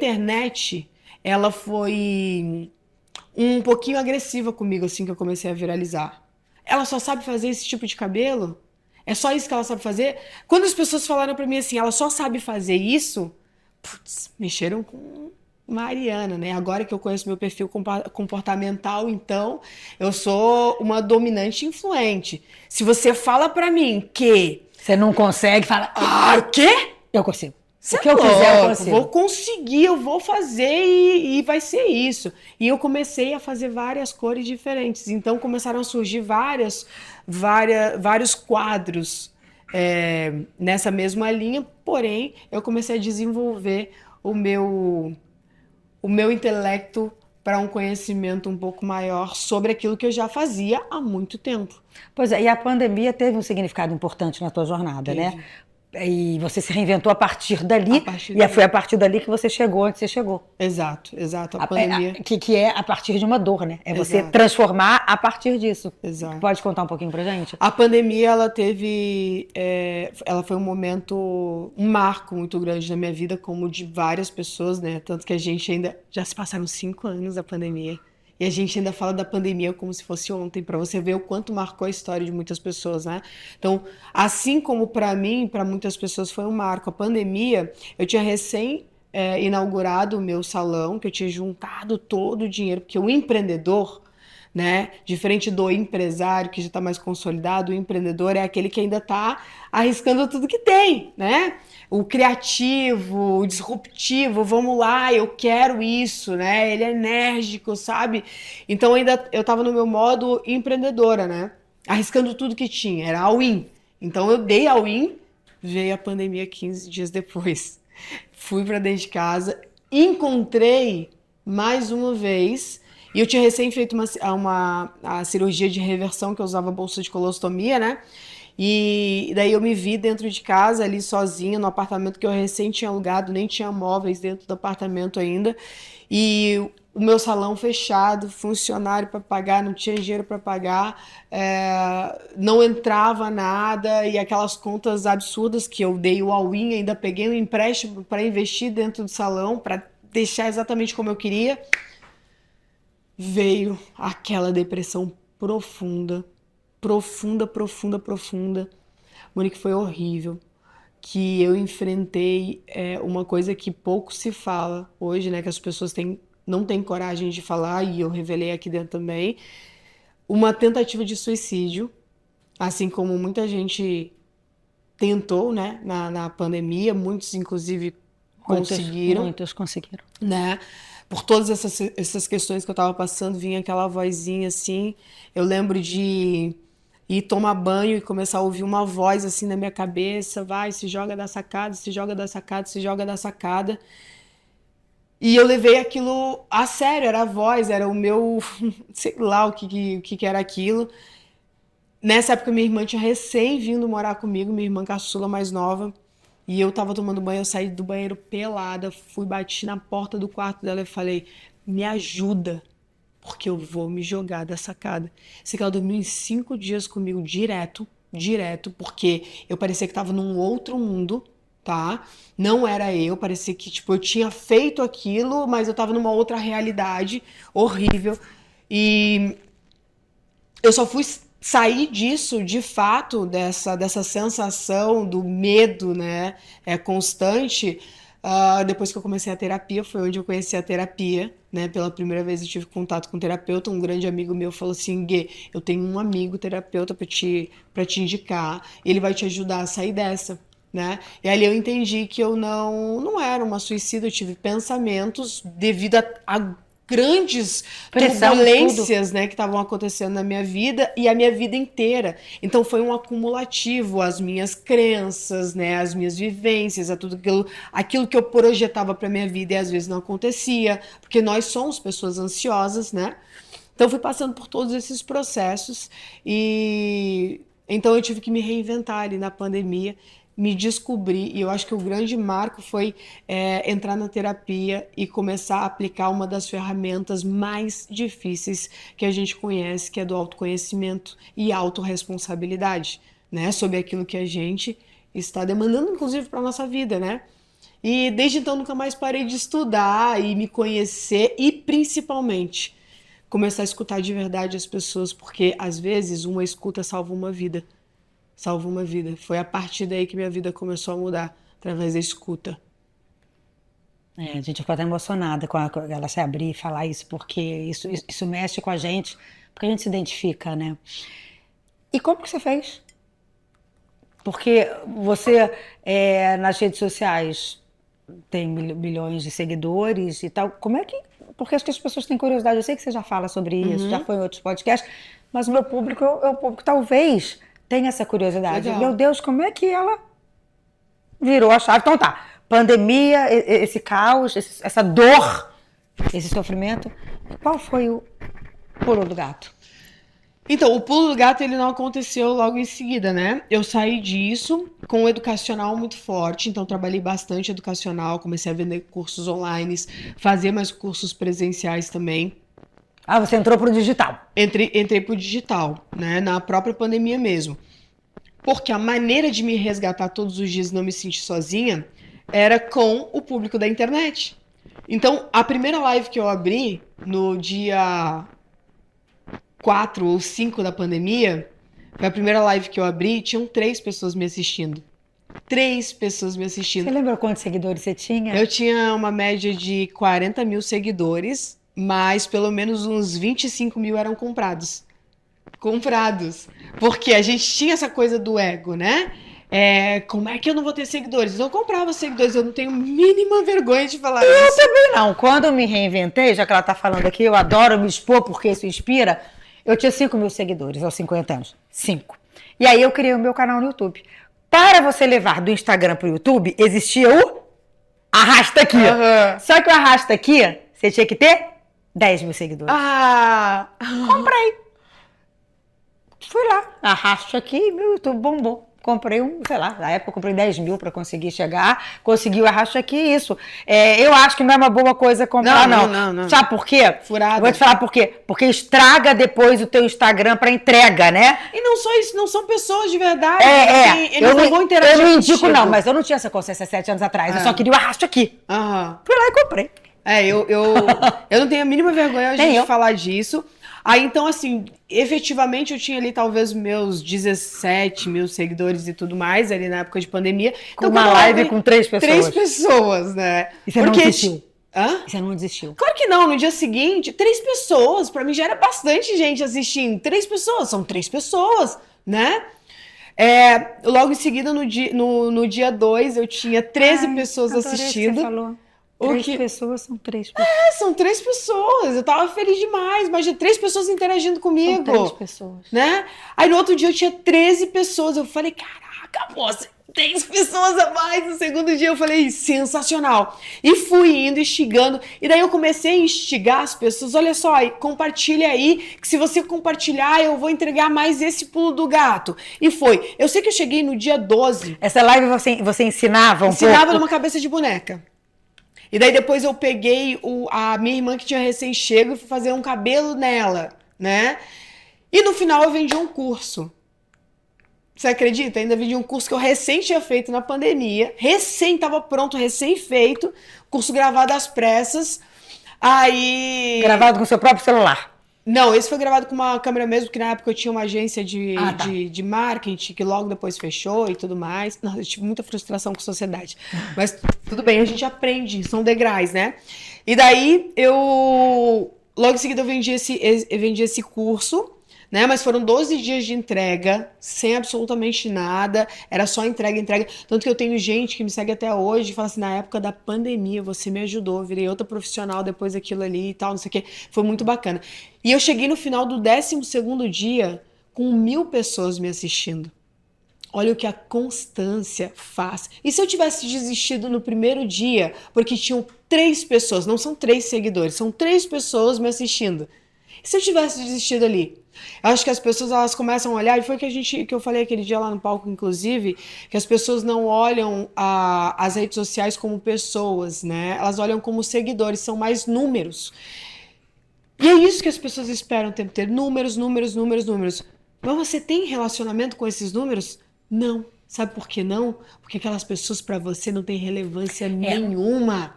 internet, ela foi um pouquinho agressiva comigo, assim, que eu comecei a viralizar. Ela só sabe fazer esse tipo de cabelo? É só isso que ela sabe fazer? Quando as pessoas falaram pra mim assim, ela só sabe fazer isso, putz, mexeram com Mariana, né? Agora que eu conheço meu perfil comportamental, então, eu sou uma dominante influente. Se você fala pra mim que... Você não consegue, fala, Ah, o quê? eu consigo. Você O que é eu quiser, eu louco, vou consigo. conseguir, eu vou fazer e vai ser isso. E eu comecei a fazer várias cores diferentes. Então começaram a surgir vários quadros nessa mesma linha. Porém, eu comecei a desenvolver o meu intelecto para um conhecimento um pouco maior sobre aquilo que eu já fazia há muito tempo. Pois é, e a pandemia teve um significado importante na tua jornada, né? Teve. E você se reinventou a partir A dali, partir e foi dali. a partir dali que você chegou onde você chegou. Exato, exato. A pandemia. Que é a partir de uma dor, né? É você Exato, transformar a partir disso. exato. Pode contar um pouquinho pra gente? A pandemia, ela foi um momento, um marco muito grande na minha vida, como de várias pessoas, né? Tanto que a gente ainda, já se passaram 5 anos da pandemia, e a gente ainda fala da pandemia como se fosse ontem, para você ver o quanto marcou a história de muitas pessoas, né? Então, assim como para mim, para muitas pessoas foi um marco, a pandemia, eu tinha recém inaugurado o meu salão, que eu tinha juntado todo o dinheiro, porque o empreendedor, né? Diferente do empresário que já está mais consolidado, o empreendedor é aquele que ainda está arriscando tudo que tem, né? O criativo, o disruptivo, vamos lá, eu quero isso, né? Ele é enérgico, sabe? Então ainda eu estava no meu modo empreendedora, né? Arriscando tudo que tinha, era all-in. Então eu dei all-in, veio a pandemia 15 dias depois. Fui para dentro de casa, encontrei mais uma vez. E eu tinha recém feito a cirurgia de reversão, que eu usava bolsa de colostomia, né? E daí eu me vi dentro de casa, ali sozinha, no apartamento que eu recém tinha alugado, nem tinha móveis dentro do apartamento ainda. E o meu salão fechado, funcionário para pagar, não tinha dinheiro para pagar, não entrava nada, e aquelas contas absurdas que eu dei o all-in, ainda peguei um empréstimo para investir dentro do salão, para deixar exatamente como eu queria. Veio aquela depressão profunda, profunda, profunda, profunda. Monique, foi horrível. Que eu enfrentei uma coisa que pouco se fala hoje, né? Que as pessoas não têm coragem de falar, e eu revelei aqui dentro também. Uma tentativa de suicídio, assim como muita gente tentou, né? Na pandemia, muitos inclusive conseguiram, Muitos conseguiram. né? Por todas essas questões que eu tava passando, vinha aquela vozinha assim. Eu lembro de ir tomar banho e começar a ouvir uma voz assim na minha cabeça: vai, se joga da sacada, se joga da sacada, se joga da sacada. E eu levei aquilo a sério, era a voz, era o meu, sei lá o que era aquilo. Nessa época, minha irmã tinha recém vindo morar comigo, minha irmã caçula mais nova. E eu tava tomando banho, eu saí do banheiro pelada, bati na porta do quarto dela e falei: me ajuda, porque eu vou me jogar da sacada. Sei que ela dormiu em 5 dias comigo direto, direto, porque eu parecia que tava num outro mundo, tá? Não era eu, parecia que, tipo, eu tinha feito aquilo, mas eu tava numa outra realidade horrível. E eu só fui sair disso, de fato, dessa sensação do medo, né, constante, depois que eu comecei a terapia. Foi onde eu conheci a terapia, né, pela primeira vez eu tive contato com um terapeuta. Um grande amigo meu falou assim: Gê, eu tenho um amigo terapeuta para te indicar, ele vai te ajudar a sair dessa. Né? E ali eu entendi que eu não era uma suicida, eu tive pensamentos devido a grandes Pressão, tudo. turbulências, né, que estavam acontecendo na minha vida e a minha vida inteira. Então foi um acumulativo, as minhas crenças, né, as minhas vivências, aquilo que eu projetava para minha vida e às vezes não acontecia, porque nós somos pessoas ansiosas, né? Então fui passando por todos esses processos e então eu tive que me reinventar ali na pandemia, me descobrir. E eu acho que o grande marco foi entrar na terapia e começar a aplicar uma das ferramentas mais difíceis que a gente conhece, que é do autoconhecimento e autorresponsabilidade, né? Sobre aquilo que a gente está demandando, inclusive, para a nossa vida, né? E desde então nunca mais parei de estudar e me conhecer e principalmente começar a escutar de verdade as pessoas, porque às vezes uma escuta salva uma vida. Salva uma vida. Foi a partir daí que minha vida começou a mudar, através da escuta. A gente ficou até emocionada com ela se abrir e falar isso, porque isso mexe com a gente, porque a gente se identifica, né? E como que você fez? Porque você, nas redes sociais, tem milhões de seguidores e tal. Como é que... Porque acho que as pessoas têm curiosidade. Eu sei que você já fala sobre isso, já foi em outros podcasts, mas o meu público é o público que talvez tenha essa curiosidade. Legal. Meu Deus, como é que ela virou a chave? Então tá, pandemia, esse caos, essa dor, esse sofrimento. Qual foi o pulo do gato? Então, o pulo do gato ele não aconteceu logo em seguida, né? Eu saí disso com um educacional muito forte, então trabalhei bastante educacional, comecei a vender cursos online, fazer mais cursos presenciais também. Ah, você entrou pro digital. Entrei pro digital, né? Na própria pandemia mesmo. Porque a maneira de me resgatar todos os dias e não me sentir sozinha era com o público da internet. Então, a primeira live que eu abri no dia 4 ou 5 da pandemia, foi a primeira live que eu abri, tinham 3 pessoas me assistindo. 3 pessoas me assistindo. Você lembra quantos seguidores você tinha? Eu tinha uma média de 40 mil seguidores, mas pelo menos uns 25 mil eram comprados. Comprados. Porque a gente tinha essa coisa do ego, né? Como é que eu não vou ter seguidores? Eu comprava seguidores, eu não tenho mínima vergonha de falar isso. Eu também não. Quando eu me reinventei, já que ela tá falando aqui, eu adoro me expor porque isso inspira. Eu tinha 5 mil seguidores aos 50 anos. 5. E aí eu criei o meu canal no YouTube. Para você levar do Instagram pro YouTube, existia o arrasta aqui. Só que o arrasta aqui, você tinha que ter 10 mil seguidores. Comprei. Fui lá, arrasto aqui e meu YouTube bombou. Comprei sei lá, na época eu comprei 10 mil para conseguir chegar, consegui o arrasto aqui isso. Eu acho que não é uma boa coisa comprar, não. Sabe por quê? Furada. Vou te falar por quê. Porque estraga depois o teu Instagram para entrega, né? E não só isso, não são pessoas de verdade. Eles não vão interagir. Eu não indico, contigo. não, mas eu não tinha essa consciência 7 anos atrás. Eu só queria o arrasto aqui. Fui lá e comprei. Eu não tenho a mínima vergonha de falar disso. Aí, então, assim, efetivamente eu tinha ali talvez meus 17 mil seguidores e tudo mais, ali na época de pandemia. Com então, uma live com 3 pessoas. 3 pessoas, né? E você não desistiu? Hã? E você não desistiu? Claro que não, no dia seguinte, 3 pessoas. Pra mim já era bastante gente assistindo. 3 pessoas, são 3 pessoas, né? Logo em seguida, no dia 2, eu tinha 13 pessoas assistindo. Que você falou. 3 pessoas são 3 pessoas. São 3 pessoas. Eu tava feliz demais. Imagina, 3 pessoas interagindo comigo. São 3 pessoas. Né? Aí no outro dia eu tinha 13 pessoas. Eu falei, caraca, moça, 10 pessoas a mais. No segundo dia eu falei, sensacional. E fui indo, instigando. E daí eu comecei a instigar as pessoas. Olha só, compartilha aí, que se você compartilhar, eu vou entregar mais esse pulo do gato. E foi. Eu sei que eu cheguei no dia 12. Essa live você ensinava um pouco? Ensinava numa cabeça de boneca. E daí depois eu peguei a minha irmã que tinha recém-chego e fui fazer um cabelo nela, né? E no final eu vendi um curso. Você acredita? Ainda vendi um curso que eu recém tinha feito na pandemia. Estava pronto, recém-feito. Curso gravado às pressas. Aí... Gravado com seu próprio celular? Não, esse foi gravado com uma câmera mesmo, porque na época eu tinha uma agência de marketing, que logo depois fechou e tudo mais. Não, eu tive muita frustração com a sociedade. Mas tudo bem, a gente aprende, são degraus, né? E daí, logo em seguida eu vendi esse curso, né? Mas foram 12 dias de entrega, sem absolutamente nada, era só entrega. Tanto que eu tenho gente que me segue até hoje e fala assim, na época da pandemia você me ajudou, virei outra profissional depois daquilo ali e tal, não sei o que, foi muito bacana. E eu cheguei no final do 12º dia com 1000 pessoas me assistindo. Olha o que a constância faz. E se eu tivesse desistido no primeiro dia, porque tinham 3 pessoas, não são 3 seguidores, são 3 pessoas me assistindo. E se eu tivesse desistido ali? Eu acho que as pessoas elas começam a olhar, e foi que eu falei aquele dia lá no palco, inclusive, que as pessoas não olham as redes sociais como pessoas, né? Elas olham como seguidores, são mais números. E é isso que as pessoas esperam o tempo inteiro, números. Mas você tem relacionamento com esses números? Não. Sabe por que não? Porque aquelas pessoas para você não têm relevância nenhuma.